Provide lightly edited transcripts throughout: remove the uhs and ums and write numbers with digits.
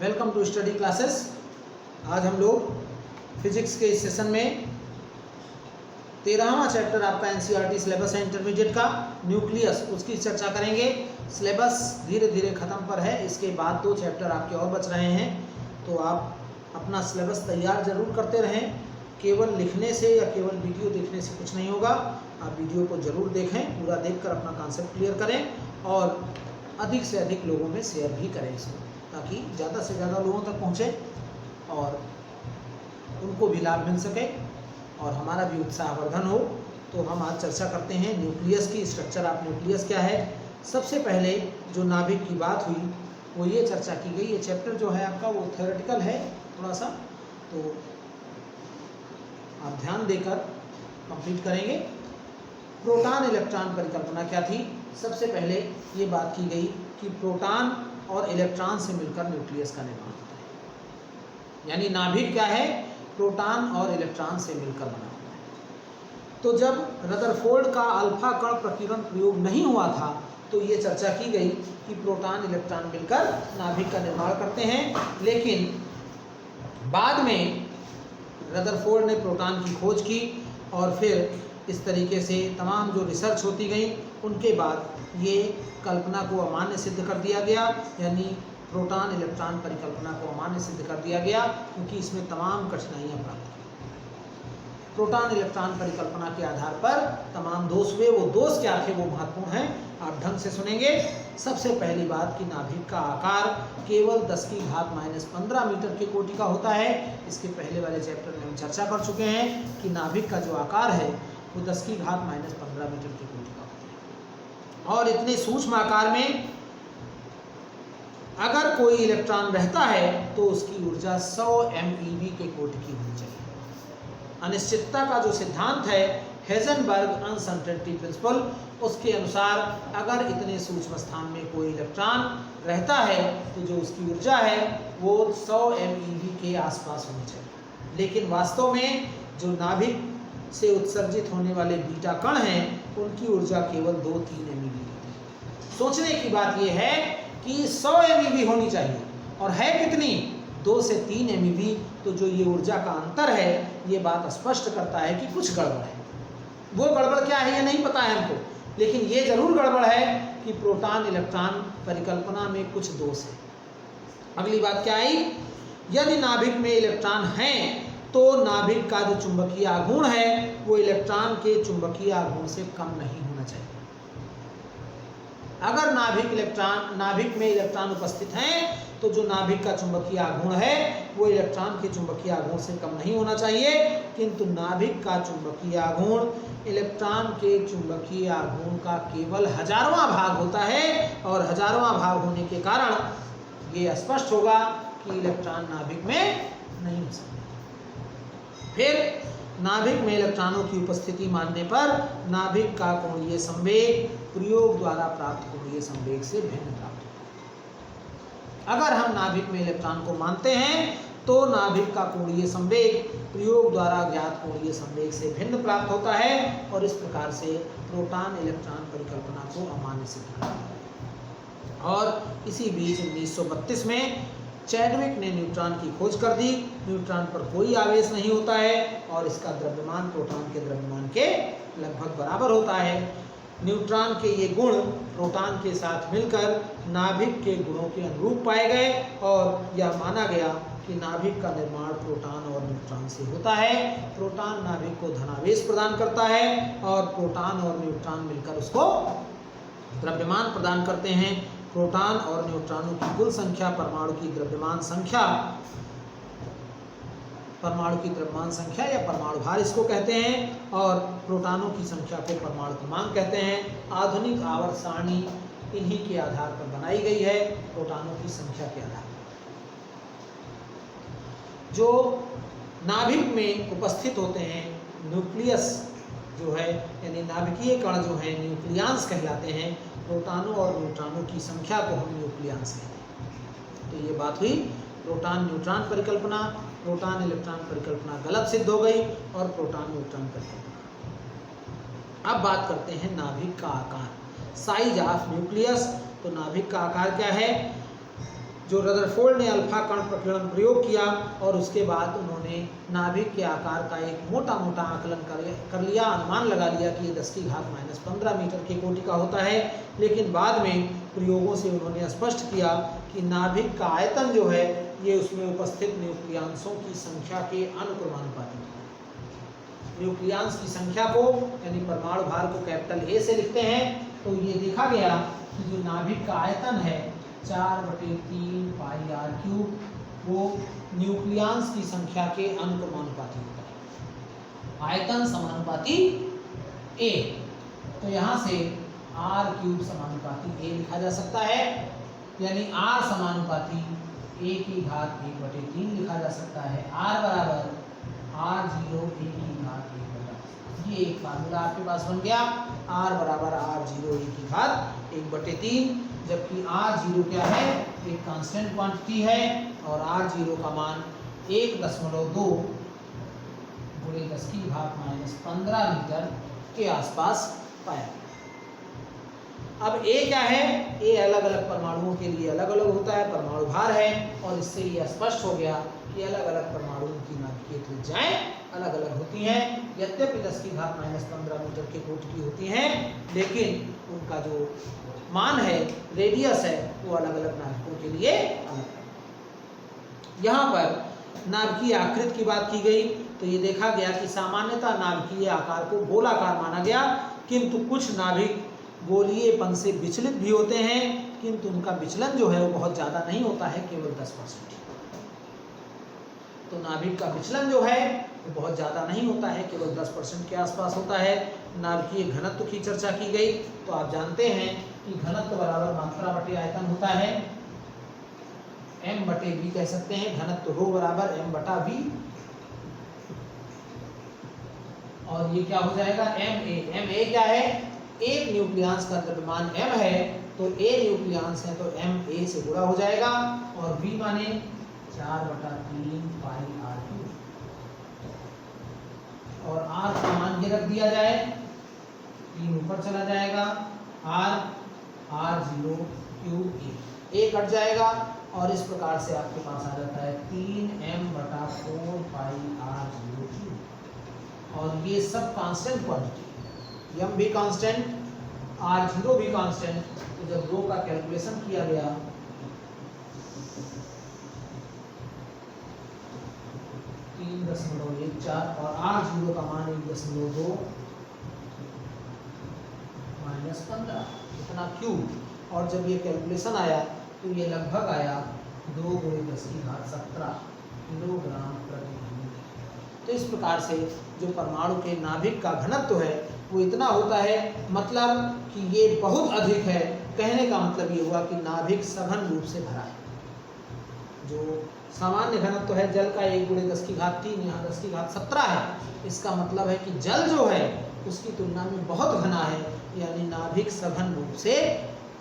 Welcome to study classes. आज हम लोग फिजिक्स के इस सेशन में 13वां चैप्टर आपका एनसीईआरटी सिलेबस है इंटरमीडिएट का न्यूक्लियस, उसकी चर्चा करेंगे। सिलेबस धीरे धीरे ख़त्म पर है, इसके बाद 2 चैप्टर आपके और बच रहे हैं, तो आप अपना सिलेबस तैयार ज़रूर करते रहें। केवल लिखने से या केवल वीडियो देखने से कुछ नहीं होगा, आप वीडियो को ज़रूर देखें, पूरा देखकर अपना कॉन्सेप्ट क्लियर करें और अधिक से अधिक लोगों में शेयर भी करें इसको, ताकि ज़्यादा से ज़्यादा लोगों तक पहुँचे और उनको भी लाभ मिल सके और हमारा भी उत्साहवर्धन हो। तो हम आज चर्चा करते हैं न्यूक्लियस की। स्ट्रक्चर ऑफ न्यूक्लियस क्या है। सबसे पहले जो नाभिक की बात हुई वो ये चर्चा की गई। ये चैप्टर जो है आपका वो थ्योरेटिकल है थोड़ा सा, तो आप ध्यान देकर कंप्लीट करेंगे। प्रोटॉन इलेक्ट्रॉन परिकल्पना क्या थी। सबसे पहले ये बात की गई कि प्रोटॉन और इलेक्ट्रॉन से मिलकर न्यूक्लियस का निर्माण होता है, यानी नाभिक क्या है, प्रोटॉन और इलेक्ट्रॉन से मिलकर बना हुआ है। तो जब रदरफोर्ड का अल्फा कण प्रकीर्णन प्रयोग नहीं हुआ था तो ये चर्चा की गई कि प्रोटॉन इलेक्ट्रॉन मिलकर नाभिक का निर्माण करते हैं, लेकिन बाद में रदरफोर्ड ने प्रोटॉन की खोज की और फिर इस तरीके से तमाम जो रिसर्च होती गई उनके बाद ये कल्पना को अमान्य सिद्ध कर दिया गया, यानी प्रोटॉन इलेक्ट्रॉन परिकल्पना को अमान्य सिद्ध कर दिया गया, क्योंकि इसमें तमाम कठिनाइयाँ प्राप्त की। प्रोटॉन इलेक्ट्रॉन परिकल्पना के आधार पर तमाम दोष हुए। वो दोष क्या थे वो महत्वपूर्ण हैं, आप ढंग से सुनेंगे। सबसे पहली बात कि नाभिक का आकार केवल 10⁻⁻15 मीटर के कोटि का होता है। इसके पहले वाले चैप्टर में हम चर्चा कर चुके हैं कि नाभिक का जो आकार है वो 10⁻15 मीटर के कोटि का होता है और इतने सूक्ष्म आकार में अगर कोई इलेक्ट्रॉन रहता है तो उसकी ऊर्जा 100 MeV के कोटि की होनी चाहिए। अनिश्चितता का जो सिद्धांत है, हेजनबर्ग अनसर्टेनिटी प्रिंसिपल, उसके अनुसार अगर इतने सूक्ष्म स्थान में कोई इलेक्ट्रॉन रहता है तो जो उसकी ऊर्जा है वो 100 MeV के आसपास होनी चाहिए। लेकिन वास्तव में जो नाभिक से उत्सर्जित होने वाले बीटा कण हैं उनकी ऊर्जा केवल 2-3 MeV होती है। सोचने की बात यह है कि 100 MeV होनी चाहिए और है कितनी, 2 से 3 MeV। तो जो ये ऊर्जा का अंतर है ये बात स्पष्ट करता है कि कुछ गड़बड़ है। वो गड़बड़ क्या है ये नहीं पता है हमको, लेकिन ये जरूर गड़बड़ है कि प्रोटॉन इलेक्ट्रॉन परिकल्पना में कुछ दोष है। अगली बात क्या आई, यदि नाभिक में इलेक्ट्रॉन हैं तो नाभिक का जो चुंबकीय आघूर्ण है वो इलेक्ट्रॉन के चुंबकीय आघूर्ण से कम नहीं होना चाहिए। अगर नाभिक में इलेक्ट्रॉन उपस्थित हैं तो जो नाभिक का चुंबकीय आघूर्ण है वो इलेक्ट्रॉन के चुंबकीय आघूर्ण से कम नहीं होना चाहिए, किंतु नाभिक का चुंबकीय आघूर्ण इलेक्ट्रॉन के चुंबकीय आघूर्ण का केवल 1000वां भाग होता है और 1000वां भाग होने के कारण ये स्पष्ट होगा कि इलेक्ट्रॉन नाभिक में नहीं हो सकते। फिर नाभिक में इलेक्ट्रॉनों की उपस्थिति मानने पर नाभिक का कोणीय संवेग प्रयोग द्वारा प्राप्त कोणीय संवेग से भिन्न प्राप्त होता है। अगर हम नाभिक में इलेक्ट्रॉन को मानते हैं तो नाभिक का कोणीय संवेग प्रयोग द्वारा ज्ञात कोणीय संवेग से भिन्न प्राप्त होता है और इस प्रकार से प्रोटॉन इलेक्ट्रॉन परिकल्पना को अमान्य सिद्ध करता है। और इसी बीच 1932 में चैडविक ने न्यूट्रॉन की खोज कर दी। न्यूट्रॉन पर कोई आवेश नहीं होता है और इसका द्रव्यमान प्रोटॉन के द्रव्यमान के लगभग बराबर होता है। न्यूट्रॉन के ये गुण प्रोटॉन के साथ मिलकर नाभिक के गुणों के अनुरूप पाए गए और यह माना गया कि नाभिक का निर्माण प्रोटॉन और न्यूट्रॉन से होता है। प्रोटॉन नाभिक को धनावेश प्रदान करता है और प्रोटॉन और न्यूट्रॉन मिलकर उसको द्रव्यमान प्रदान करते हैं। प्रोटॉन और न्यूट्रॉनों की कुल संख्या परमाणु की द्रव्यमान संख्या या परमाणु भार इसको कहते हैं और प्रोटॉनों की संख्या को परमाणु क्रमांक कहते हैं। आधुनिक आवर्त सारणी इन्हीं के आधार पर बनाई गई है, प्रोटॉनों की संख्या के आधार पर। जो नाभिक में उपस्थित होते हैं, न्यूक्लियस जो है यानी नाभिकीय कण जो है न्यूक्लियंस कहलाते हैं। प्रोटॉनों और न्यूट्रॉनों की संख्या को हम न्यूक्लियंस कहते हैं। तो ये बात हुई प्रोटॉन न्यूट्रॉन परिकल्पना। प्रोटॉन इलेक्ट्रॉन परिकल्पना गलत सिद्ध हो गई और प्रोटॉन न्यूट्रॉन परिकल्पना। अब बात करते हैं नाभिक का आकार, साइज ऑफ न्यूक्लियस। तो नाभिक का आकार क्या है, जो रदरफोर्ड ने अल्फा कण प्रकीर्णन प्रयोग किया और उसके बाद उन्होंने नाभिक के आकार का एक मोटा मोटा आकलन कर लिया, अनुमान लगा लिया कि ये 10⁻⁻15 मीटर के कोटि का होता है। लेकिन बाद में प्रयोगों से उन्होंने स्पष्ट किया कि नाभिक का आयतन जो है ये उसमें उपस्थित न्यूक्लियांशों की संख्या के अनुक्रमानुपाती है। न्यूक्लियांश की संख्या को यानी परमाणु भार को कैपिटल ए से लिखते हैं, तो ये देखा गया कि जो नाभिक का आयतन है 4/3 पाई आर क्यूब वो न्यूक्लियांश की संख्या के अनुक्रमानुपाती होता है। आयतन समानुपाती ए, तो यहाँ से आर क्यूब समानुपाती ए लिखा जा सकता है, यानी आर समानुपाती ए की घात 1/3 लिखा जा सकता है। आर बराबर R0 ए की घात 1/3, ये एक फार्मूला आपके पास बन गया। R बराबर R0 ए की घात 1/3, जबकि R0 क्या है, एक कांस्टेंट क्वांटिटी है और R0 का मान 1.2 × 10⁻⁻15 मीटर के आसपास पाया। अब ए क्या है, ए अलग अलग परमाणुओं के लिए अलग अलग होता है, परमाणु भार है, और इससे यह स्पष्ट हो गया कि अलग अलग परमाणुओं की नाभिकीय त्रिज्याएं अलग अलग होती हैं। यद्यपि 10⁻⁻15 मीटर के कोटि की होती हैं, लेकिन उनका जो मान है, रेडियस है, वो अलग अलग नाभिकों के लिए अलग है। यहाँ पर नाभिकीय आकृति की बात की गई तो ये देखा गया कि सामान्यतः नाभिकीय आकार को गोलाकार माना गया, किंतु कुछ नाभिक गोलीयपन से विचलित भी होते हैं, किंतु उनका विचलन जो है वो बहुत ज़्यादा नहीं होता है, केवल 10%। तो नाभिक का विचलन जो है वो बहुत ज़्यादा नहीं होता है, केवल 10% के आसपास होता है। नाभिकीय घनत्व की चर्चा की गई तो आप जानते हैं कि घनत्व बराबर मात्रा बटे आयतन होता है, m/v कह सकते हैं। घनत्व ρ बराबर m/v, और ये क्या हो जाएगा, ma क्या है, एक न्यूक्लियांश का द्रव्यमान m है, तो a न्यूक्लियांश है तो ma से गुणा हो जाएगा, और v माने 4/3 पाई आर क्यूब, और r का मान ये रख दिया जाए, 3 ऊपर चला जाएगा, r0 क्यूब a कट जाएगा, और इस प्रकार से आपके पास आ जाता है 3m/4 पाई r0 क्यूब। और ये सब कांस्टेंट क्वांटिटी, m भी कांस्टेंट, r0 भी कांस्टेंट। तो जब रो का कैलकुलेशन किया गया 3.14 और r0 का मान 1.2 -15 इतना क्यूब, और जब ये कैलकुलेशन आया तो ये लगभग आया 2 × 10⁻17 किलोग्राम प्रति यूनिट। तो इस प्रकार से जो परमाणु के नाभिक का घनत्व है वो इतना होता है, मतलब कि ये बहुत अधिक है। कहने का मतलब ये हुआ कि नाभिक सघन रूप से भरा है। जो सामान्य घनत्व है जल का 1 × 10⁻3, यहाँ 10⁻17 है, इसका मतलब है कि जल जो है उसकी तुलना में बहुत घना है, यानी नाभिक सघन रूप से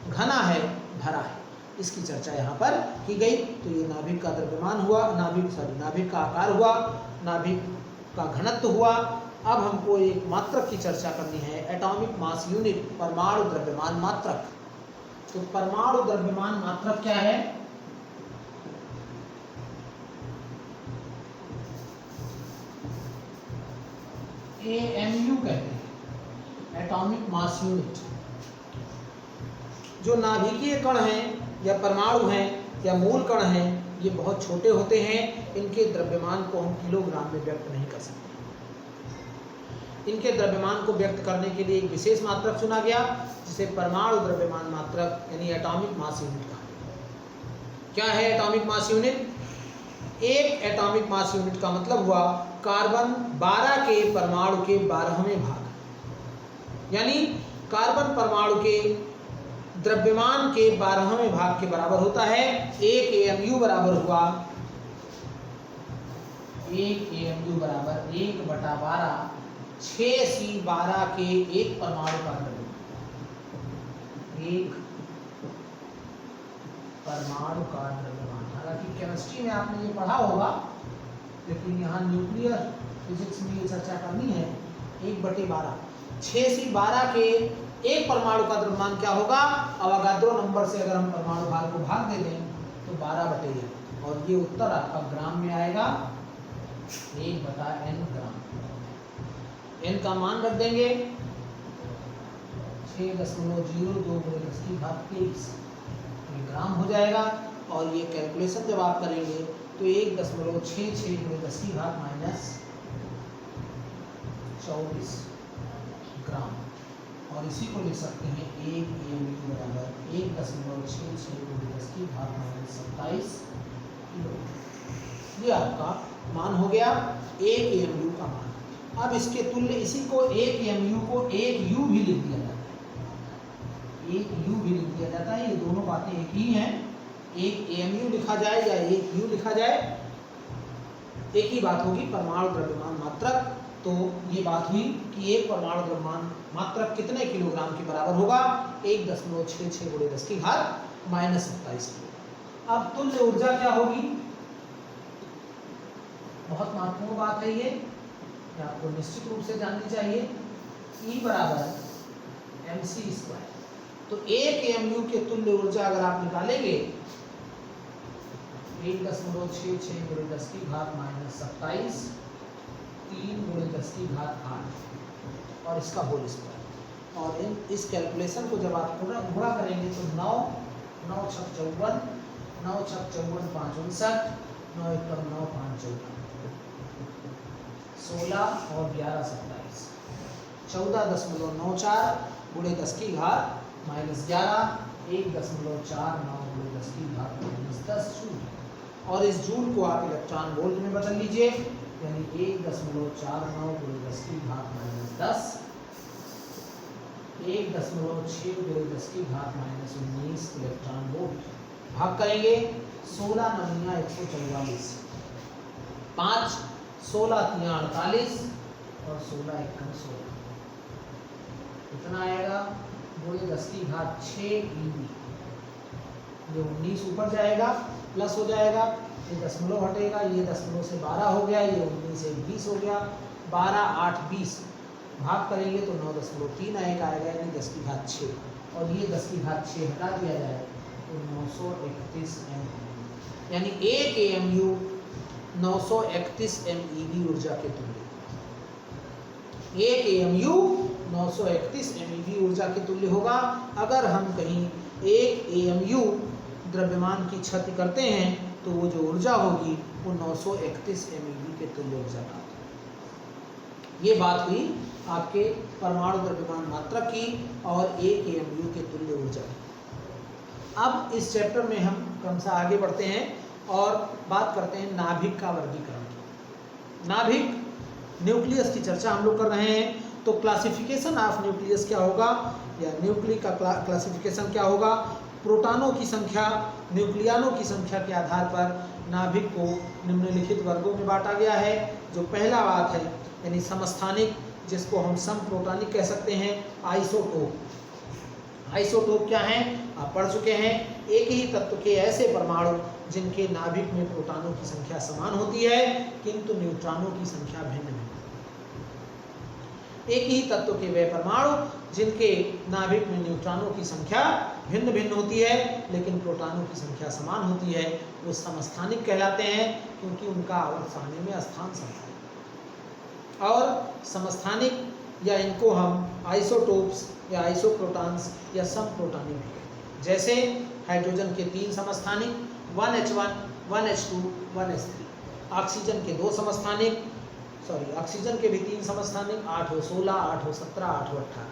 घना है, भरा है। इसकी चर्चा यहाँ पर की गई। तो ये नाभिक का द्रव्यमान हुआ, नाभिक का आकार हुआ, नाभिक का घनत्व हुआ। अब हमको एक मात्रक की चर्चा करनी है, एटॉमिक मास यूनिट, परमाणु द्रव्यमान मात्रक। तो परमाणु द्रव्यमान मात्रक क्या है? AMU कहते हैं, एटॉमिक मास यूनिट। जो नाभिकीय कण हैं या परमाणु हैं या मूल कण हैं, ये बहुत छोटे होते हैं। इनके द्रव्यमान को हम किलोग्राम में व्यक्त नहीं कर सकते। इनके द्रव्यमान को व्यक्त करने के लिए एक विशेष मात्रक चुना गया, जिसे परमाणु द्रव्यमान मात्रक यानी एटॉमिक मास यूनिट कहा। क्या है एटॉमिक मास यूनिट? एक एटॉमिक मास यूनिट का मतलब हुआ कार्बन 12 के परमाणु के 12वें भाग, यानी कार्बन परमाणु के द्रव्यमान के 12वें भाग के बराबर होता है। एक AMU बराबर हुआ, एक AMU बराबर 1/12 6C12 के एक परमाणु का द्रव्यमान, एक परमाणु का द्रव्यमान। हालांकि केमिस्ट्री में आपने ये पढ़ा होगा, लेकिन यहाँ न्यूक्लियर फिजिक्स में ये चर्चा करनी है। 1/12 6C12 के एक परमाणु का द्रव्यमान क्या होगा? अवोगाद्रो नंबर से अगर हम परमाणु भार को भाग दे दें तो 12/n, और ये उत्तर आपका ग्राम में आएगा 1/n ग्राम। n का मान रख देंगे 6.02 × 10⁻23 ये ग्राम हो जाएगा। और ये कैलकुलेशन जब आप करेंगे तो 1.66 × 10⁻24 ग्राम, और इसी को लिख सकते हैं 1 AMU बराबर 1.66 × 10⁻27 किलो। ये आपका मान हो गया 1 AMU का मान। अब इसके तुल्य इसी को 1 AMU को 1 U भी लिख दिया जाता है, 1 U भी लिख दिया जाता है। ये दोनों बातें एक ही हैं, 1 AMU लिखा जाए या 1 U लिखा जाए एक ही बात होगी, परमाणु द्रव्यमान मात्रक। तो ये बात हुई कि एक परमाणु द्रव्यमान मात्रक कितने किलोग्राम के बराबर होगा, 1.66 × 10⁻27 किलो। अब तुल्य ऊर्जा क्या होगी, बहुत महत्वपूर्ण बात है ये आपको निश्चित रूप से जाननी चाहिए। E बराबर mc²। तो 1 AMU के तुल्य ऊर्जा अगर आप निकालेंगे 1.66 × 10⁻27 3 × 10⁸ और इसका होल स्क्वायर। और इस कैलकुलेशन को जब आप पूरा करेंगे तो 9 9 × 6 = 54, 9 × 6 = 5 × 59, 9 × 1 = 9 5 × 14, 16 और 11 = 27, 14.94 × 10⁻11, 1.49 × 10⁻10 जूल। और इस जूल को आप इलेक्ट्रॉन वोल्ट में बदल लीजिए, यानी 1.49 × 10⁻10, 1.6 × 10⁻19 इलेक्ट्रॉन वोल्ट। भाग करेंगे 16 × 9 = 144, 5 16 × 3 = 48 और 16 × 1 = 16। कितना आएगा 2 × 10⁶ eV। ये 19 ऊपर जाएगा प्लस हो जाएगा, ये दशमलव हटेगा, ये दशमलव से 12 हो गया, ये 19 से 20 हो गया, 12 8 20। भाग करेंगे तो 9.31 आएगा, यानी 10⁶। और ये 10⁶ हटा दिया जाए तो 931 m, यानी 1 AMU 931 MeV ऊर्जा के तुल्य। 1 AMU 931 MeV ऊर्जा के तुल्य होगा। अगर हम कहीं 1 AMU द्रव्यमान की क्षति करते हैं तो वो जो ऊर्जा होगी वो 931 MeV के तुल्य ऊर्जा प्राप्त होगी। ये बात हुई आपके परमाणु द्रव्यमान मात्रक की और 1 AMU के तुल्य ऊर्जा की। अब इस चैप्टर में हम क्रमशः आगे बढ़ते हैं और बात करते हैं नाभिक का वर्गीकरण की। नाभिक न्यूक्लियस की चर्चा हम लोग कर रहे हैं, तो क्लासिफिकेशन ऑफ न्यूक्लियस क्या होगा या न्यूक्ली का क्लासिफिकेशन क्या होगा। प्रोटॉनों की संख्या, न्यूक्लियनों की संख्या के आधार पर नाभिक को निम्नलिखित वर्गों में बांटा गया है। जो पहला बात है यानी समस्थानिक, जिसको हम समप्रोटॉनिक कह सकते हैं। आइसोटोप, आइसोटोप क्या है आप पढ़ चुके हैं, एक ही तत्व के ऐसे परमाणु जिनके नाभिक में प्रोटॉनों की संख्या समान होती है किंतु न्यूट्रॉनों की संख्या भिन्न भिन्न। एक ही तत्व के वे परमाणु जिनके नाभिक में न्यूट्रॉनों की संख्या भिन्न भिन्न होती है लेकिन प्रोटॉनों की संख्या समान होती है, वो समस्थानिक कहलाते हैं क्योंकि उनका आवर्त सारणी में स्थान समान है। और समस्थानिक या इनको हम आइसोटोप्स या आइसोप्रोटॉन्स या समप्रोटॉनिक भी कहते हैं। जैसे हाइड्रोजन के 3 समस्थानिक 1H1, 1H2, 1H3। ऑक्सीजन के 2 समस्थानिक, ऑक्सीजन के भी 3 समस्थानिक 8O16, 8O17, 8O18।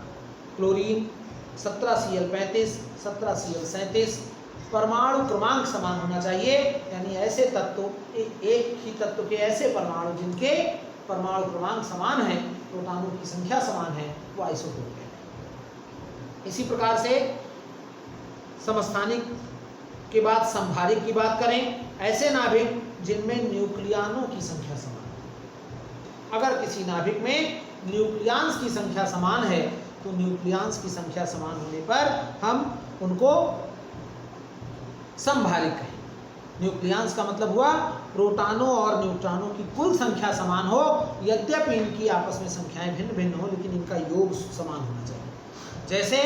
Chlorine 17Cl35, 17Cl37। परमाणु क्रमांक समान होना चाहिए, यानी ऐसे तत्व एक ही तत्व के ऐसे परमाणु जिनके परमाणु क्रमांक समान है, प्रोटॉनों की संख्या समान है, वो आइसोटोप कहते हैं। इसी प्रकार से समस्थानिक के बाद संभारिक की बात करें, ऐसे नाभिक जिनमें न्यूक्लियनों की संख्या समान है। अगर किसी नाभिक में न्यूक्लियंस की संख्या समान है तो न्यूक्लियंस की संख्या समान होने पर हम उनको संभारिक कहें। न्यूक्लियंस का मतलब हुआ प्रोटॉनों और न्यूट्रॉनों की कुल संख्या समान हो, यद्यपि इनकी आपस में संख्याएं भिन्न भिन्न हो लेकिन इनका योग समान होना चाहिए। जैसे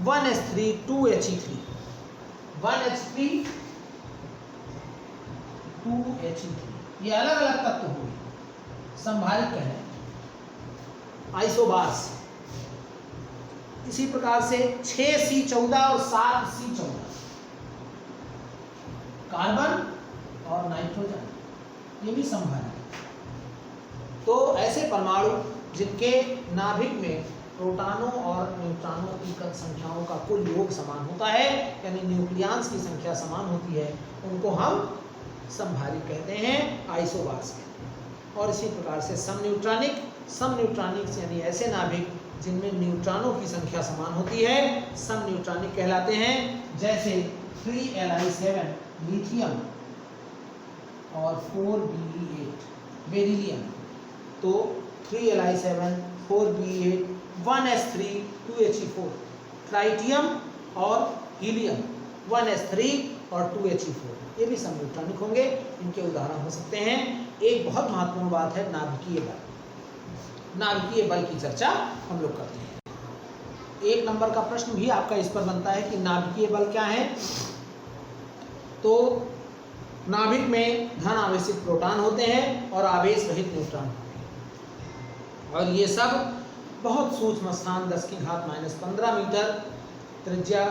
1H3 2He3, 1H3 2He3। ये अलग अलग तत्व हुए, संभारित कहें, आइसोबार्स। इसी प्रकार से 6C14 और 7C14, कार्बन और नाइट्रोजन, ये भी संभारित। तो ऐसे परमाणु जिनके नाभिक में प्रोटॉनों और न्यूट्रॉनों की संख्याओं का कुल योग समान होता है, यानी न्यूक्लियॉन्स की संख्या समान होती है, उनको हम संभारित कहते हैं, आइसोबार्स कहते हैं। और इसी प्रकार से समन्यूट्रॉनिक्स यानी ऐसे नाभिक जिनमें न्यूट्रॉनों की संख्या समान होती है, समन्यूट्रॉनिक कहलाते हैं। जैसे 3Li7 लिथियम और 4Be8 बेरिलियम। तो 3Li7 4Be8 1s3 2He4, tritium और हीलियम 1s3 और 2He4, ये भी समन्यूट्रॉनिक होंगे। इनके उदाहरण हो सकते हैं। एक बहुत महत्वपूर्ण बात है नाभिकीय बल। नाभिकीय बल की चर्चा हम लोग करते हैं। एक नंबर का प्रश्न भी आपका इस पर बनता है कि नाभिकीय बल क्या है। तो नाभिक में धन आवेशित प्रोटॉन होते हैं और आवेश रहित न्यूट्रॉन होते हैं, और ये सब बहुत सूक्ष्म स्थान 10⁻⁻15 मीटर त्रिज्या,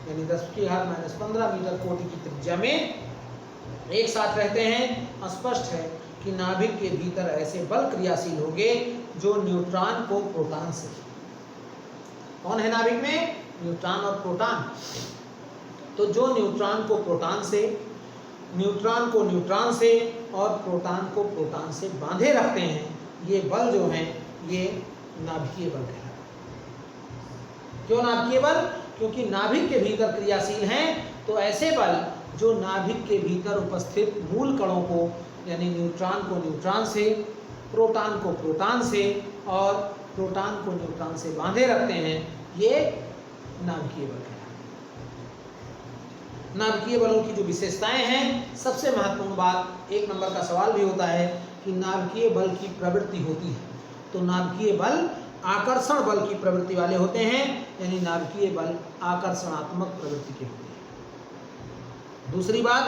यानी 10⁻⁻15 मीटर कोटि की त्रिज्या में एक साथ रहते हैं। स्पष्ट है कि नाभिक के भीतर ऐसे बल क्रियाशील होंगे जो न्यूट्रॉन को प्रोटॉन से, कौन है नाभिक में, न्यूट्रॉन और प्रोटॉन। तो जो न्यूट्रॉन को प्रोटॉन से, न्यूट्रॉन को न्यूट्रॉन से और प्रोटॉन को प्रोटॉन से बांधे रखते हैं, ये बल जो हैं ये नाभिकीय बल कहलाते हैं। क्यों नाभिकीय बल? क्योंकि नाभिक के भीतर क्रियाशील हैं। तो ऐसे बल जो नाभिक के भीतर उपस्थित मूल कणों को, यानी न्यूट्रॉन को न्यूट्रॉन से, प्रोटॉन को प्रोटॉन से और प्रोटॉन को न्यूट्रॉन से बांधे रखते हैं, ये नाभिकीय बल कहलाते हैं। नाभिकीय बलों की जो विशेषताएं हैं, सबसे महत्वपूर्ण बात, एक नंबर का सवाल भी होता है कि नाभिकीय बल की प्रवृत्ति होती है। तो नाभिकीय बल आकर्षण बल की प्रवृत्ति वाले होते हैं, यानी नाभिकीय बल आकर्षणात्मक प्रवृत्ति के होते हैं। दूसरी बात,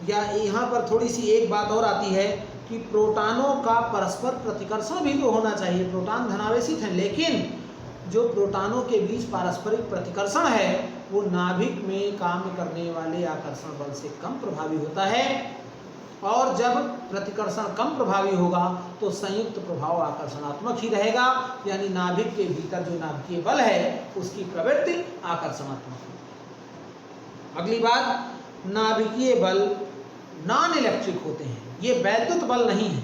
या यहाँ पर थोड़ी सी एक बात और आती है कि प्रोटॉनों का परस्पर प्रतिकर्षण भी तो होना चाहिए। प्रोटॉन धनावेशित हैं, लेकिन जो प्रोटॉनों के बीच पारस्परिक प्रतिकर्षण है वो नाभिक में काम करने वाले आकर्षण बल से कम प्रभावी होता है। और जब प्रतिकर्षण कम प्रभावी होगा तो संयुक्त प्रभाव आकर्षणात्मक ही रहेगा, यानी नाभिक के भीतर जो नाभिकीय बल है उसकी प्रवृत्ति आकर्षणात्मक होगी। अगली बात, नाभिकीय बल नॉन इलेक्ट्रिक होते हैं, ये वैद्युत बल नहीं है।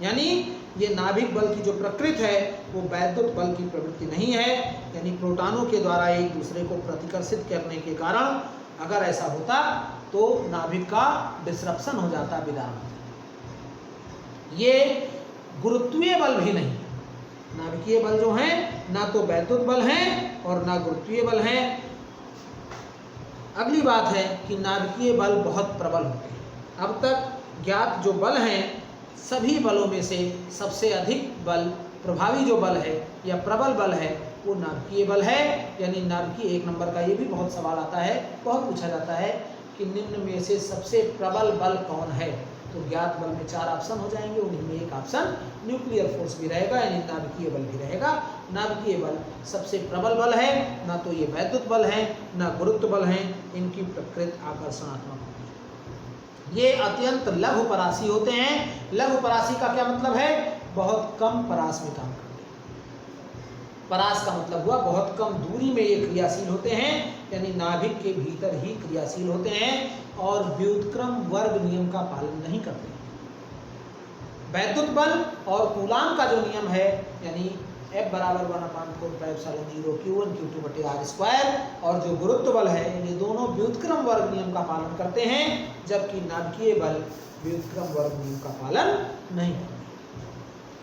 यानी ये नाभिक बल की जो प्रकृति है वो वैद्युत बल की प्रवृत्ति नहीं है, यानी प्रोटॉनों के द्वारा एक दूसरे को प्रतिकर्षित करने के कारण अगर ऐसा होता तो नाभिक का डिसरप्शन हो जाता, विदान होता। ये गुरुत्वीय बल भी नहीं है। नाभिकीय बल जो हैं ना तो वैद्युत बल हैं और ना गुरुत्वीय बल हैं। अगली बात है कि नाभिकीय बल बहुत प्रबल होते हैं। अब तक ज्ञात जो बल हैं सभी बलों में से सबसे अधिक बल, प्रभावी जो बल है या प्रबल बल है वो नाभिकीय बल है। यानी नाभिकीय, एक नंबर का ये भी बहुत सवाल आता है, बहुत पूछा जाता है कि निम्न में से सबसे प्रबल बल कौन है। तो ज्ञात बल में 4 ऑप्शन हो जाएंगे, उन्हीं में एक ऑप्शन न्यूक्लियर फोर्स भी रहेगा, यानी नाभिकीय बल भी रहेगा। नाभिकीय बल सबसे प्रबल बल है, ना तो ये वैद्युत बल है ना गुरुत्व बल है, इनकी प्रकृति आकर्षणात्मक होती है। ये अत्यंत लघु परासी होते हैं। लघु परासी का क्या मतलब है? बहुत कम परास में काम करते हैं। परास का मतलब हुआ बहुत कम दूरी में ये क्रियाशील होते हैं, यानी नाभिक के भीतर ही क्रियाशील होते हैं और व्युत्क्रम वर्ग नियम का पालन नहीं करते। वैद्युत बल और कूलाम का जो नियम है, यानी F = 1/4πε0 Q1 Q2/r², और जो गुरुत्व बल है, ये दोनों व्युत्क्रम वर्ग नियम का पालन करते हैं, जबकि नाभिकीय बल व्युत्क्रम वर्ग नियम का पालन नहीं करते।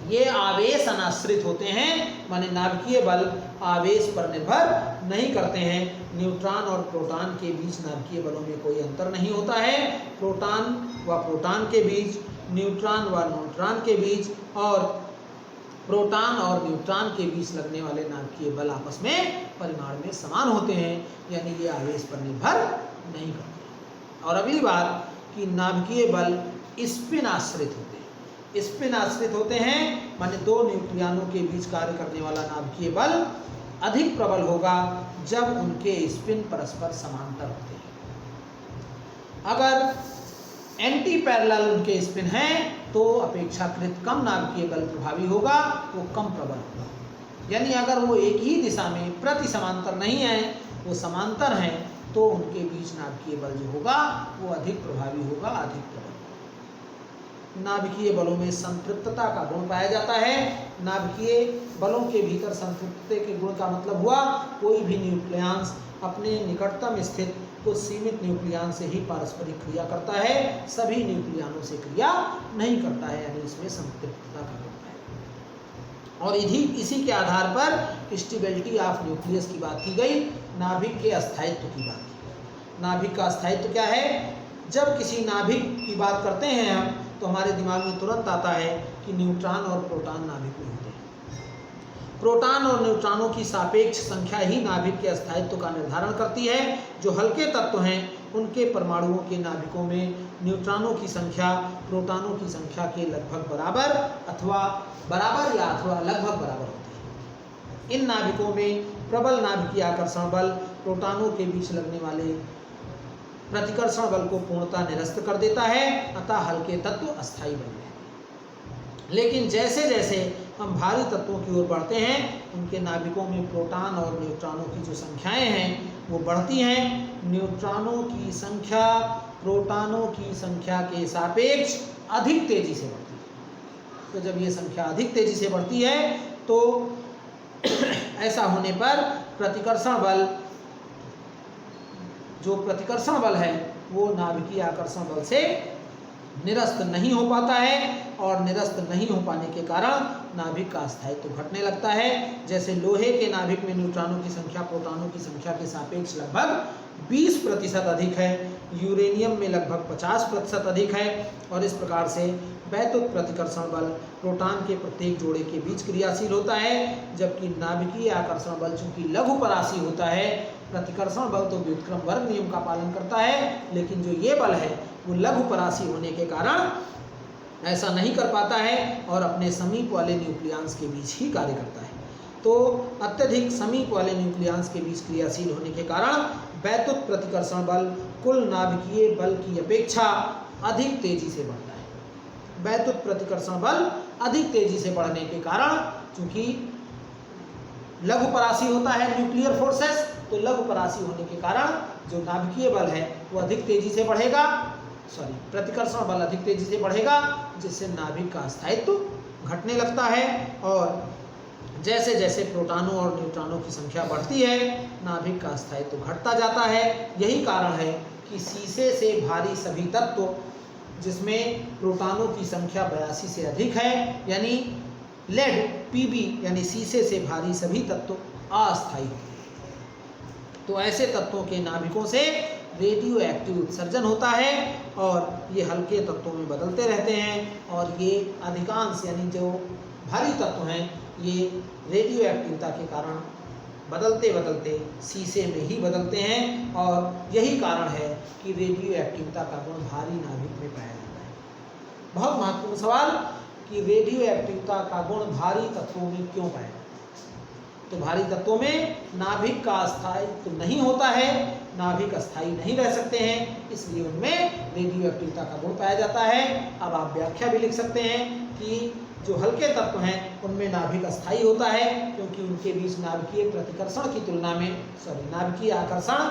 ये आवेश अनाश्रित होते हैं, माने नाभिकीय बल आवेश पर निर्भर नहीं करते हैं। न्यूट्रॉन और प्रोटॉन के बीच नाभिकीय बलों में कोई अंतर नहीं होता है। प्रोटॉन व प्रोटॉन के बीच, न्यूट्रॉन व न्यूट्रॉन के बीच और प्रोटॉन और न्यूट्रॉन के बीच लगने वाले नाभिकीय बल आपस में परिमाण में समान होते हैं, यानी ये आवेश पर निर्भर नहीं करते। और अगली बात कि नाभिकीय बल स्पिन आश्रित होते हैं। स्पिन आश्रित होते हैं माने दो न्यूक्लियनों के बीच कार्य करने वाला नाभिकीय बल अधिक प्रबल होगा जब उनके स्पिन परस्पर समांतर होते हैं। अगर एंटी पैरेलल उनके स्पिन हैं तो अपेक्षाकृत कम नाभिकीय बल प्रभावी होगा, वो कम प्रबल होगा। यानी अगर वो एक ही दिशा में प्रति समांतर नहीं है, वो समांतर हैं, तो उनके बीच नाभिकीय बल जो होगा वो अधिक प्रभावी होगा, अधिक प्रबल होगा। नाभिकीय बलों में संतृप्तता का गुण पाया जाता है। नाभिकीय बलों के भीतर संतृप्तता के गुण का मतलब हुआ कोई भी न्यूक्लियस अपने निकटतम स्थित कुछ सीमित न्यूक्लियन से ही पारस्परिक क्रिया करता है, सभी न्यूक्लियनों से क्रिया नहीं करता है, यानी इसमें संतृप्तता का गुण है। और इसी के आधार पर स्टेबिलिटी ऑफ न्यूक्लियस की बात की गई, नाभिक के अस्थायित्व की बात की गई। नाभिक का अस्थायित्व क्या है? जब किसी नाभिक की बात करते हैं हम तो हमारे दिमाग में तुरंत आता है कि न्यूट्रॉन और प्रोटॉन नाभिक में होते हैं। प्रोटॉन और न्यूट्रॉनों की सापेक्ष संख्या ही नाभिक के अस्थायित्व का निर्धारण करती है। जो हल्के तत्व हैं उनके परमाणुओं के नाभिकों में न्यूट्रॉनों की संख्या प्रोटॉनों की संख्या के लगभग बराबर अथवा लगभग बराबर होती है। इन नाभिकों में प्रबल नाभिकीय आकर्षण बल प्रोटॉनों के बीच लगने वाले प्रतिकर्षण बल को पूर्णतः निरस्त कर देता है, अतः हल्के तत्व अस्थायी बन गए। लेकिन जैसे जैसे हम भारी तत्वों की ओर बढ़ते हैं, उनके नाभिकों में प्रोटॉन और न्यूट्रॉनों की जो संख्याएं हैं वो बढ़ती हैं। न्यूट्रॉनों की संख्या प्रोटॉनों की संख्या के सापेक्ष अधिक तेजी से बढ़ती है। तो जब ये संख्या अधिक तेजी से बढ़ती है तो ऐसा होने पर प्रतिकर्षण बल है वो नाभिकीय आकर्षण बल से निरस्त नहीं हो पाता है, और निरस्त नहीं हो पाने के कारण नाभिक का अस्थायित्व घटने लगता है। जैसे लोहे के नाभिक में न्यूट्रॉनों की संख्या प्रोटॉनों की संख्या के सापेक्ष लगभग 20% अधिक है, यूरेनियम में लगभग 50% अधिक है, और इस प्रकार से वैद्युत प्रतिकर्षण बल प्रोटॉन के प्रत्येक जोड़े के बीच क्रियाशील होता है, जबकि नाभिकीय आकर्षण बल चूंकि लघु परासी होता है, प्रतिकर्षण बल तो व्युत्क्रम वर्ग नियम का पालन करता है, लेकिन जो ये बल है वो लघु परासी होने के कारण ऐसा नहीं कर पाता है और अपने समीप वाले न्यूक्लियस के बीच ही कार्य करता है। तो अत्यधिक समीप वाले न्यूक्लियस के बीच क्रियाशील होने के कारण वैद्युत प्रतिकर्षण बल कुल नाभिकीय बल की अपेक्षा अधिक तेजी से बढ़ता है। वैद्युत प्रतिकर्षण बल अधिक तेजी से बढ़ने के कारण, चूंकि लघु परासी होता है न्यूक्लियर फोर्सेस, तो लघु परासी होने के कारण जो नाभिकीय बल है वो अधिक तेजी से बढ़ेगा, प्रतिकर्षण बल अधिक तेजी से बढ़ेगा, जिससे नाभिक का अस्थायित्व घटने लगता है। और जैसे जैसे प्रोटॉनों और न्यूट्रॉनों की संख्या बढ़ती है, नाभिक का अस्थायित्व घटता जाता है। यही कारण है कि शीशे से भारी सभी तत्व जिसमें प्रोटॉनों की संख्या 82 से अधिक है, यानी लेड पीबी यानी शीशे से भारी सभी तत्व अस्थायी होते हैं। तो ऐसे तत्वों के नाभिकों से रेडियो एक्टिव उत्सर्जन होता है और ये हल्के तत्वों में बदलते रहते हैं, और ये अधिकांश यानी जो भारी तत्व हैं ये रेडियो एक्टिविटी के कारण बदलते बदलते शीशे में ही बदलते हैं, और यही कारण है कि रेडियो एक्टिविटी का गुण भारी नाभिक में पाया जाता है। बहुत महत्वपूर्ण सवाल कि रेडियो एक्टिविटी का गुण भारी तत्वों में क्यों पाया जाता है? तो भारी तत्वों में नाभिक का अस्थायित्व नहीं होता है, नाभिक अस्थायी नहीं रह सकते हैं, इसलिए उनमें रेडियो एक्टिविटी का गुण पाया जाता है। अब आप व्याख्या भी लिख सकते हैं कि जो हल्के तत्व हैं उनमें नाभिक अस्थायी होता है, क्योंकि उनके बीच नाभिकीय प्रतिकर्षण की तुलना में नाभिकीय आकर्षण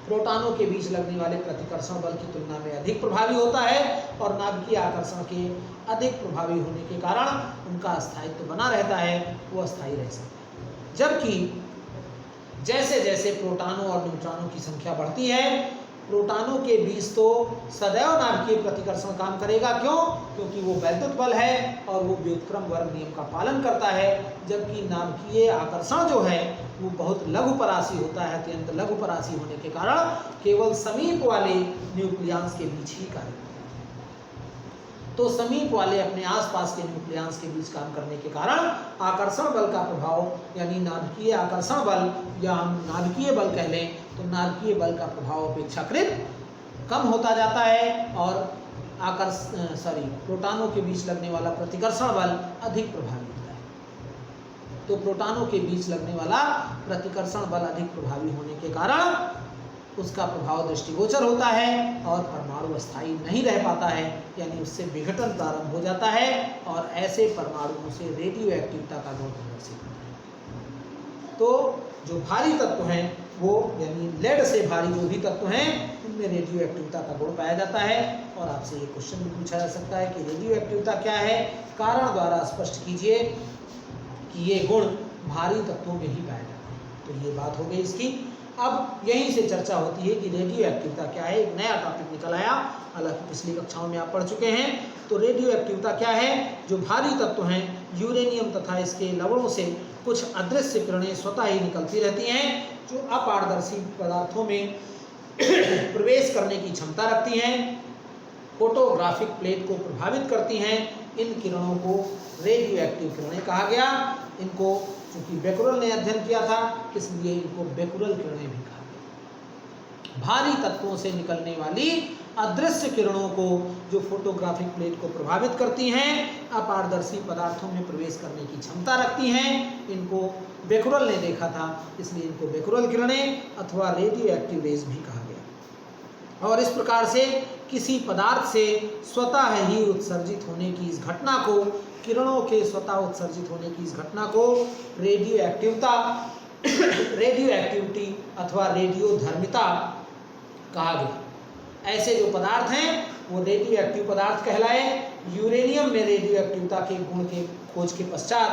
प्रोटॉनों के बीच लगने वाले प्रतिकर्षण बल की तुलना में अधिक प्रभावी होता है, और नाभिकीय आकर्षण के अधिक प्रभावी होने के कारण उनका अस्थायित्व बना रहता है, वो अस्थायी रह सकता है। जबकि जैसे जैसे प्रोटॉनों और न्यूट्रॉनों की संख्या बढ़ती है, प्रोटॉनों के बीच तो सदैव नाभिकीय प्रतिकर्षण काम करेगा। क्यों? क्योंकि वो वैद्युत बल है और वो व्युत्क्रम वर्ग नियम का पालन करता है, जबकि नाभिकीय आकर्षण जो है वो बहुत लघु परासी होता है। अत्यंत लघु परासी होने के कारण केवल समीप वाले न्यूक्लियस के बीच ही कार्य करता है। तो समीप वाले अपने आसपास के न्यूक्लियस के बीच काम करने के कारण आकर्षण बल का प्रभाव यानी नाभिकीय आकर्षण बल या हम नाभिकीय बल कह लें, तो नाभिकीय बल का प्रभाव अपेक्षाकृत कम होता जाता है और प्रोटॉनों के बीच लगने वाला प्रतिकर्षण बल अधिक प्रभावी होता है। तो प्रोटॉनों के बीच लगने वाला प्रतिकर्षण बल अधिक प्रभावी होने के कारण उसका प्रभाव दृष्टिगोचर होता है और परमाणु अस्थायी नहीं रह पाता है, यानी उससे विघटन प्रारंभ हो जाता है और ऐसे परमाणुओं से रेडियो एक्टिविटी का गुण प्रदर्शित होता है। तो जो भारी तत्व हैं वो यानी लेड से भारी जो भी तत्व हैं उनमें रेडियो एक्टिविटी का गुण पाया जाता है। और आपसे ये क्वेश्चन भी पूछा जा सकता है कि रेडियो एक्टिविटी क्या है, कारण द्वारा स्पष्ट कीजिए कि ये गुण भारी तत्वों में ही पाया जाता है। तो ये बात हो गई इसकी। अब यहीं से चर्चा होती है कि रेडियो एक्टिविटी क्या है। एक नया टॉपिक निकल आया, हालांकि पिछली कक्षाओं में आप पढ़ चुके हैं। तो रेडियो एक्टिविटी क्या है, जो भारी तत्व हैं यूरेनियम तथा इसके लवणों से कुछ अदृश्य किरणें स्वतः ही निकलती रहती हैं जो अपारदर्शी पदार्थों में प्रवेश करने की क्षमता रखती हैं, फोटोग्राफिक प्लेट को प्रभावित करती हैं। इन किरणों को रेडियो एक्टिव किरणें कहा गया। इनको चूंकि बेकुरल ने अध्ययन किया था इसलिए इनको बेकुरल किरणें भी कहा गया। भारी तत्वों से निकलने वाली अदृश्य किरणों को जो फोटोग्राफिक प्लेट को प्रभावित करती हैं, अपारदर्शी पदार्थों में प्रवेश करने की क्षमता रखती हैं, इनको बेकुरल ने देखा था इसलिए इनको बेकुरल किरणें अथवा रेडियो एक्टिव रेज भी कहा गया। और इस प्रकार से किसी पदार्थ से स्वतः ही उत्सर्जित होने की इस घटना को, किरणों के स्वतः उत्सर्जित होने की इस घटना को रेडियो एक्टिविटी अथवा रेडियो धर्मिता कहा गया। ऐसे जो पदार्थ हैं वो रेडियो एक्टिव पदार्थ कहलाए। यूरेनियम में रेडियो एक्टिविटी के गुण के खोज के पश्चात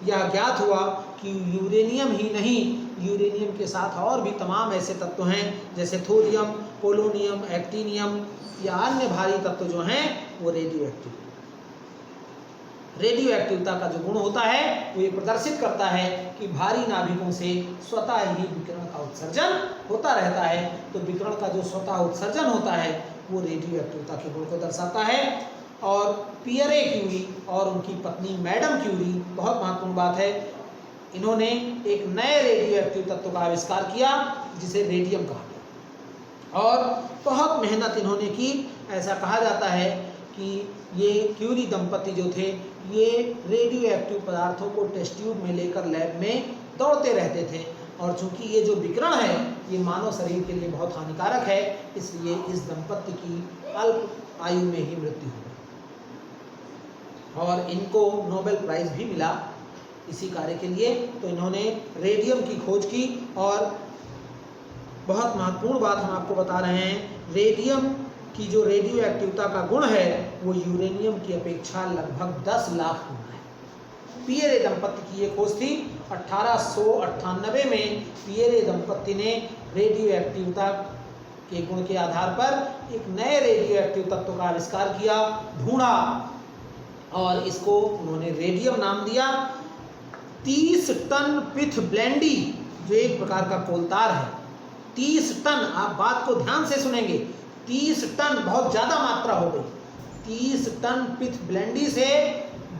यह ज्ञात हुआ कि यूरेनियम ही नहीं, यूरेनियम के साथ और भी तमाम ऐसे तत्व हैं जैसे थोरियम, पोलोनियम, एक्टिनियम या अन्य भारी तत्व जो हैं वो रेडियो एक्टिव। रेडियो एक्टिविटी का जो गुण होता है वो ये प्रदर्शित करता है कि भारी नाभिकों से स्वतः ही विकिरण का उत्सर्जन होता रहता है। तो विकिरण का जो स्वतः उत्सर्जन होता है वो रेडियो एक्टिविटी के गुण को दर्शाता है। और पियरे क्यूरी और उनकी पत्नी मैडम क्यूरी, बहुत महत्वपूर्ण बात है, इन्होंने एक नए रेडियो एक्टिव तत्व का आविष्कार किया जिसे रेडियम कहा गया। और बहुत मेहनत इन्होंने की। ऐसा कहा जाता है कि ये क्यूरी दंपति जो थे ये रेडियो एक्टिव पदार्थों को टेस्ट ट्यूब में लेकर लैब में दौड़ते रहते थे। और चूंकि ये जो विकिरण है ये मानव शरीर के लिए बहुत हानिकारक है, इसलिए इस दंपति की अल्प आयु में ही मृत्यु हो गई। और इनको नोबेल प्राइज भी मिला इसी कार्य के लिए। तो इन्होंने रेडियम की खोज की। और बहुत महत्वपूर्ण बात हम आपको बता रहे हैं, रेडियम की जो रेडियो एक्टिविटी का गुण है वो यूरेनियम की अपेक्षा लगभग 10 लाख गुना है। पियरे दंपति की ये खोज थी। 1898 में पियरे दंपति ने रेडियो एक्टिविटी के गुण के आधार पर एक नए रेडियो एक्टिव तत्व का आविष्कार किया, ढूंढा और इसको उन्होंने रेडियम नाम दिया। 30 टन पिथ ब्लेंडी जो एक प्रकार का कोलतार है, 30 टन, आप बात को ध्यान से सुनेंगे, 30 टन बहुत ज़्यादा मात्रा हो गई। 30 टन पिथ ब्लेंडी से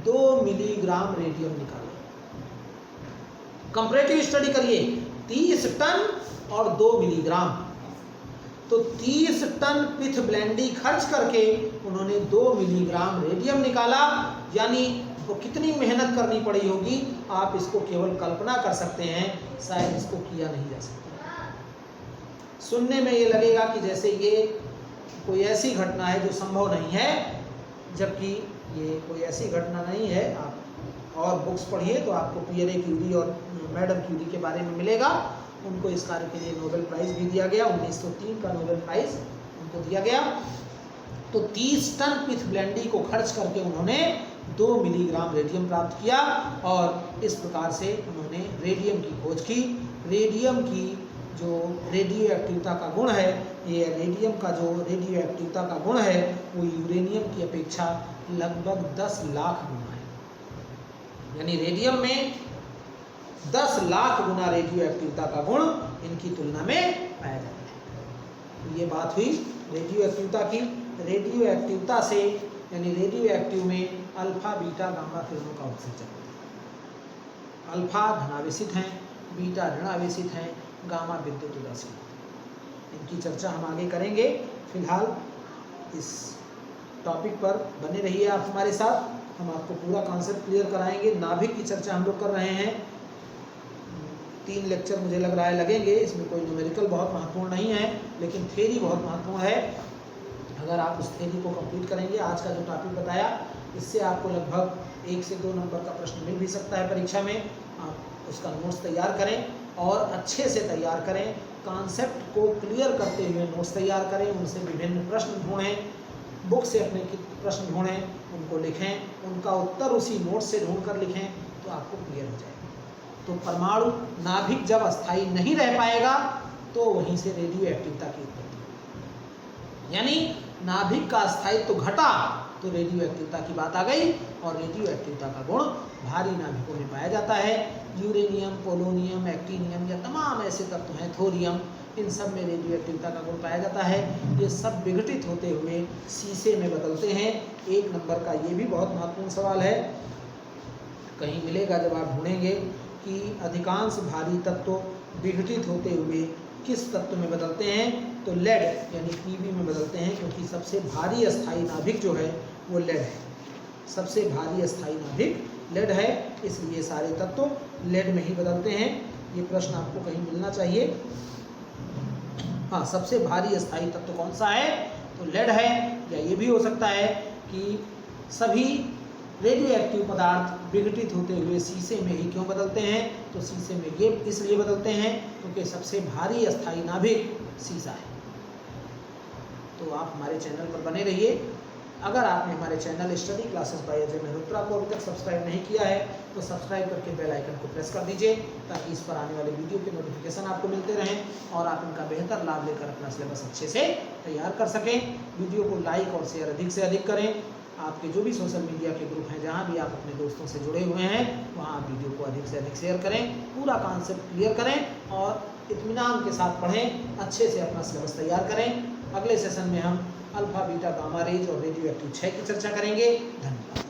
2 मिलीग्राम रेडियम निकाला। कंपैरेटिव स्टडी करिए, 30 टन और 2 मिलीग्राम। तो 30 टन पिथ ब्लेंडी खर्च करके उन्होंने 2 मिलीग्राम रेडियम निकाला। यानी वो कितनी मेहनत करनी पड़ी होगी, आप इसको केवल कल्पना कर सकते हैं, शायद इसको किया नहीं जा सकता। सुनने में ये लगेगा कि जैसे ये कोई ऐसी घटना है जो संभव नहीं है, जबकि ये कोई ऐसी घटना नहीं है। आप और बुक्स पढ़िए तो आपको पियरे क्यूरी और मैडम क्यूरी के बारे में मिलेगा। उनको इस कार्य के लिए नोबेल प्राइज़ भी दिया गया, 1903 का नोबेल प्राइज़ उनको दिया गया। तो 30 टन पिथ ब्लेंडी को खर्च करके उन्होंने 2 मिलीग्राम रेडियम प्राप्त किया और इस प्रकार से उन्होंने रेडियम की खोज की। रेडियम की जो रेडियो एक्टिविटी का गुण है, ये रेडियम का जो रेडियो एक्टिविटी का गुण है वो यूरेनियम की अपेक्षा लगभग 10 लाख गुना है। यानी रेडियम में 10 लाख गुना रेडियो एक्टिविटी का गुण इनकी तुलना में पाया जाता है। तो ये बात हुई रेडियो एक्टिविटी की। रेडियो एक्टिविटी से यानी रेडियो एक्टिव में अल्फा, बीटा, गामा किरणों का उत्सर्जन होता है। अल्फा धनावेशित हैं, बीटा ऋणावेशित हैं, गामा विद्युत उदासीन। इनकी चर्चा हम आगे करेंगे। फिलहाल इस टॉपिक पर बने रहिए आप हमारे साथ, हम आपको पूरा कॉन्सेप्ट क्लियर कराएंगे। नाभिक की चर्चा हम लोग कर रहे हैं, 3 लेक्चर मुझे लग रहा है लगेंगे। इसमें कोई न्यूमेरिकल बहुत महत्वपूर्ण नहीं है, लेकिन थ्योरी बहुत महत्वपूर्ण है। अगर आप उस थ्योरी को कंप्लीट करेंगे, आज का जो टॉपिक बताया, इससे आपको लगभग 1 से 2 नंबर का प्रश्न मिल भी सकता है परीक्षा में। आप उसका नोट्स तैयार करें और अच्छे से तैयार करें, कॉन्सेप्ट को क्लियर करते हुए नोट्स तैयार करें, उनसे विभिन्न प्रश्न ढूंढें, बुक से अपने प्रश्न ढूंढें, उनको लिखें, उनका उत्तर उसी नोट से ढूंढ कर लिखें, तो आपको क्लियर हो जाएगा। तो परमाणु नाभिक जब अस्थायी नहीं रह पाएगा तो वहीं से रेडियो एक्टिविटी की उत्पत्ति, यानी नाभिक का अस्थायित्व तो घटा तो रेडियो एक्टिविटी की बात आ गई। और रेडियो एक्टिविटी का गुण भारी नाभिकों में पाया जाता है। यूरेनियम, पोलोनियम, एक्टीनियम या तमाम ऐसे तत्व हैं, थोरियम, इन सब में रेडियो एक्टिविटी का गुण पाया जाता है। ये सब विघटित होते हुए शीशे में बदलते हैं। 1 नंबर का ये भी बहुत महत्वपूर्ण सवाल है, कहीं मिलेगा जब आप ढूंढेंगे कि अधिकांश भारी तत्व विघटित होते हुए किस तत्व में बदलते हैं, तो लेड यानी पीबी में बदलते हैं, क्योंकि सबसे भारी अस्थायी नाभिक जो है वो लेड है। सबसे भारी अस्थायी नाभिक लेड है, इसलिए सारे तत्व लेड में ही बदलते हैं। ये प्रश्न आपको कहीं मिलना चाहिए। हाँ, सबसे भारी अस्थायी तत्व कौन सा है, तो लेड है। या ये भी हो सकता है कि सभी रेडियो एक्टिव पदार्थ विघटित होते हुए शीशे में ही क्यों बदलते हैं, तो शीशे में ये इसलिए बदलते हैं क्योंकि सबसे भारी अस्थायी नाभिक शीशा है। तो आप हमारे चैनल पर बने रहिए। अगर आपने हमारे channel study classes bye Ajay Mehrotra को अभी तक सब्सक्राइब नहीं किया है तो सब्सक्राइब करके बेल आइकन को प्रेस कर दीजिए, ताकि इस पर आने वाले वीडियो के नोटिफिकेशन आपको मिलते रहें और आप इनका बेहतर लाभ लेकर अपना सिलेबस अच्छे से तैयार कर सकें। वीडियो को लाइक और शेयर अधिक से अधिक करें। आपके जो भी सोशल मीडिया के ग्रुप हैं, जहाँ भी आप अपने दोस्तों से जुड़े हुए हैं, वहाँ आप वीडियो को अधिक से अधिक शेयर करें, पूरा कॉन्सेप्ट क्लियर करें और इत्मीनान के साथ पढ़ें, अच्छे से अपना सिलेबस तैयार करें। अगले सेशन में हम अल्फा, बीटा, गामा रेज और रेडियो एक्टिव 6 की चर्चा करेंगे। धन्यवाद।